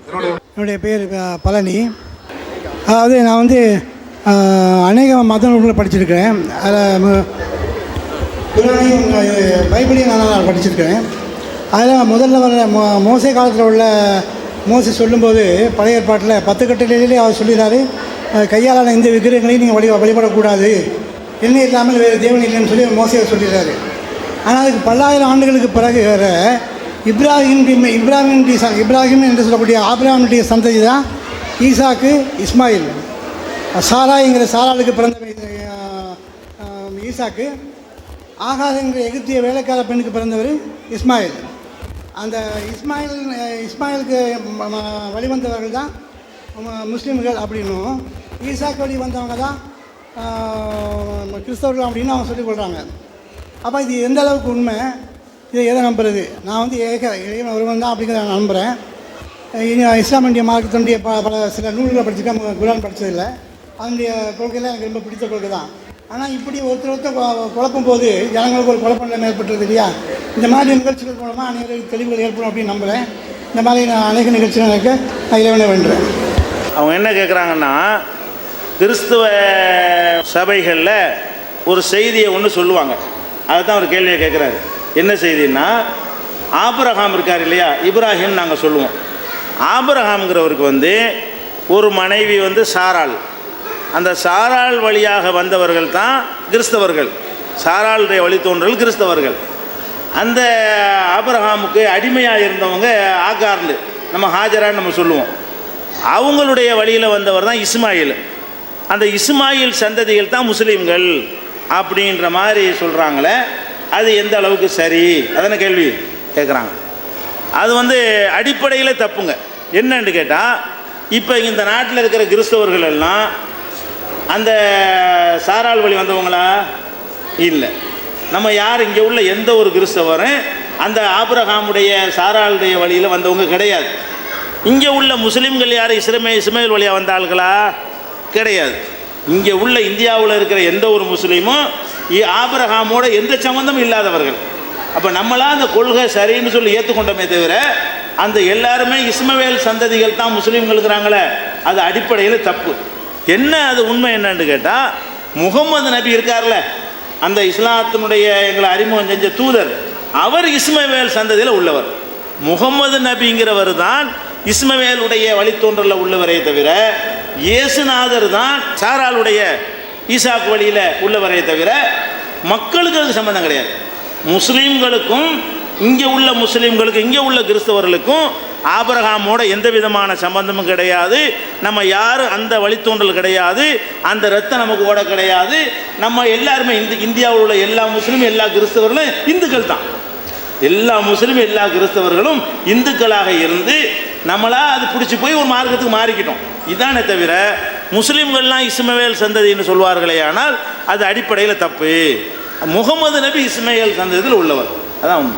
என்னுடைய பேர் பழனி. அதாவது நான் வந்து அநேக மத நூல்களை படிச்சிருக்கிறேன். அதில் பைபிளையும் நான் படிச்சிருக்கிறேன். அதில் முதல்ல வர மோசே காலத்தில் உள்ள மோசே சொல்லும்போது பழைய ஏற்பாட்டில் 10 கட்டளையிலே அவர் சொல்லிடுறாரு, கையாலான இந்த விக்கிரகங்களையும் நீங்கள் வழிபடக்கூடாது, என்ன இல்லாமல் வேறு தேவன் இல்லைன்னு சொல்லி மோசே சொல்லிடுறாரு. ஆனால் அதுக்கு பல்லாயிரம் ஆண்டுகளுக்கு பிறகு வர இப்ராஹிம் என்று சொல்லக்கூடிய ஆபிரகாமுடைய சந்ததி தான் ஈசாக்கு, இஸ்மாயில். சாராய்ங்கிற சாராளுக்கு பிறந்த ஈசாக்கு, ஆகார் என்கிற எகிப்திய வேலைக்கார பெண்ணுக்கு பிறந்தவர் இஸ்மாயில். அந்த இஸ்மாயிலுக்கு வழிவந்தவர்கள் தான் முஸ்லீம்கள் அப்படின்னும், ஈசாக்கு வழி வந்தவங்க தான் கிறிஸ்தவர்கள் அப்படின்னு அவங்க சொல்லிக் கொள்கிறாங்க. அப்போ இது எந்த அளவுக்கு உண்மை, இதை எதை நம்புறது? நான் வந்து இறைவன் ஒருவன் தான் அப்படிங்கிறத நான் நம்புகிறேன். இஸ்லாம் இந்திய மார்க்கத்தினுடைய பல சில நூல்களை படிச்சிருக்கேன், குரான் படித்ததில்லை. அதனுடைய கொள்கையெல்லாம் எனக்கு ரொம்ப பிடித்த கொள்கை தான். ஆனால் இப்படி ஒருத்தர் குழப்பும் போது ஜனங்களுக்கு ஒரு குழப்பம் நிலைமை ஏற்பட்டுருது இல்லையா? இந்த மாதிரி நிகழ்ச்சிகள் மூலமாக அநேக தெளிவுகள் ஏற்படும் அப்படின்னு நம்புகிறேன். இந்த மாதிரி நான் அநேக நிகழ்ச்சிகள் எனக்கு இறைவனை வேண்டுறேன். அவங்க என்ன கேட்குறாங்கன்னா, கிறிஸ்துவ சபைகளில் ஒரு செய்தியை ஒன்று சொல்லுவாங்க. அதை தான் ஒரு கேள்வியை கேட்குறாரு. என்ன செய்தின்னா, ஆபிரகாம் இருக்கார் இல்லையா, இப்ராஹிம் நாங்கள் சொல்லுவோம். ஆபிரகாம்ங்கிறவருக்கு வந்து ஒரு மனைவி வந்து சாராள். அந்த சாராள் வழியாக வந்தவர்கள் தான் கிறிஸ்தவர்கள். சாராளுடைய வழித்தோன்றல் கிறிஸ்தவர்கள். அந்த ஆபிரகாமுக்கு அடிமையாக இருந்தவங்க ஆகார்னு, நம்ம ஹாஜரான்னு நம்ம சொல்லுவோம். அவங்களுடைய வழியில் வந்தவர் தான் இஸ்மாயில். அந்த இஸ்மாயில் சந்ததிகள் தான் முஸ்லீம்கள் அப்படின்ற மாதிரி சொல்கிறாங்களே, அது எந்த அளவுக்கு சரி? அதான கேள்வி கேட்குறாங்க. அது வந்து அடிப்படையில் தப்புங்க. என்னன்னு கேட்டால், இப்போ இந்த நாட்டில் இருக்கிற கிறிஸ்தவர்கள் எல்லாம் அந்த சாராள் வழி வந்தவங்களா? இல்லை. நம்ம யார் இங்கே உள்ள எந்த ஒரு கிறிஸ்தவரும் அந்த ஆபிரகாமுடைய சாராளுடைய வழியில் வந்தவங்க கிடையாது. இங்கே உள்ள முஸ்லீம்கள் யார் இஸ்மாயில் வழியாக வந்த ஆள்களா? கிடையாது. இங்கே உள்ள இந்தியாவில் இருக்கிற எந்த ஒரு முஸ்லீமும் ஆபிரகாமோட எந்த சம்பந்தமும் இல்லாதவர்கள். அப்போ நம்மளாம் அந்த கொள்கை சரின்னு சொல்லி ஏற்றுக்கொண்டோமே தவிர, அந்த எல்லாருமே இஸ்மாயில் சந்ததிகள் தான் முஸ்லீம்கள் இருக்கிறாங்களே, அது அடிப்படையில் தப்பு. என்ன அது உண்மை என்னன்னு கேட்டால், முகமது நபி இருக்கார்ல, அந்த இஸ்லாத்தினுடைய எங்களை அறிமுகம் செஞ்ச தூதர், அவர் இஸ்மாயில் சந்ததியில் உள்ளவர். முகமது நபிங்கிறவர் தான் இஸ்மாயிலுடைய வழித்தோன்றலில் உள்ளவரே தவிர, இயேசுநாதர் தான் சாராளுடைய ஈசாக்கு வழியில் உள்ளவரே தவிர, மக்களுக்கு அது சம்பந்தம் கிடையாது. முஸ்லீம்களுக்கும் இங்கே உள்ள முஸ்லீம்களுக்கும் இங்கே உள்ள கிறிஸ்தவர்களுக்கும் ஆபிரகாமோட எந்த விதமான சம்பந்தமும் கிடையாது. நம்ம யாரும் அந்த வழித்தோன்றல் கிடையாது, அந்த ரத்தம் நமக்கு ஓட கிடையாது. நம்ம எல்லாருமே இந்தியாவில் உள்ள எல்லா முஸ்லீமும் எல்லா கிறிஸ்தவர்களும் இந்துக்கள் தான். எல்லா முஸ்லீமும் எல்லா கிறிஸ்தவர்களும் இந்துக்களாக இருந்து நம்மளா அது பிடிச்சி போய் ஒரு மார்க்கத்துக்கு மாறிக்கிட்டோம். இதானே தவிர முஸ்லீம்கள்லாம் இஸ்மாயில் சந்ததின்னு சொல்வார்களே, ஆனால் அது அடிப்படையில் தப்பு. முகமது நபி இஸ்மாயில் சந்ததியில் உள்ளவர். அதான்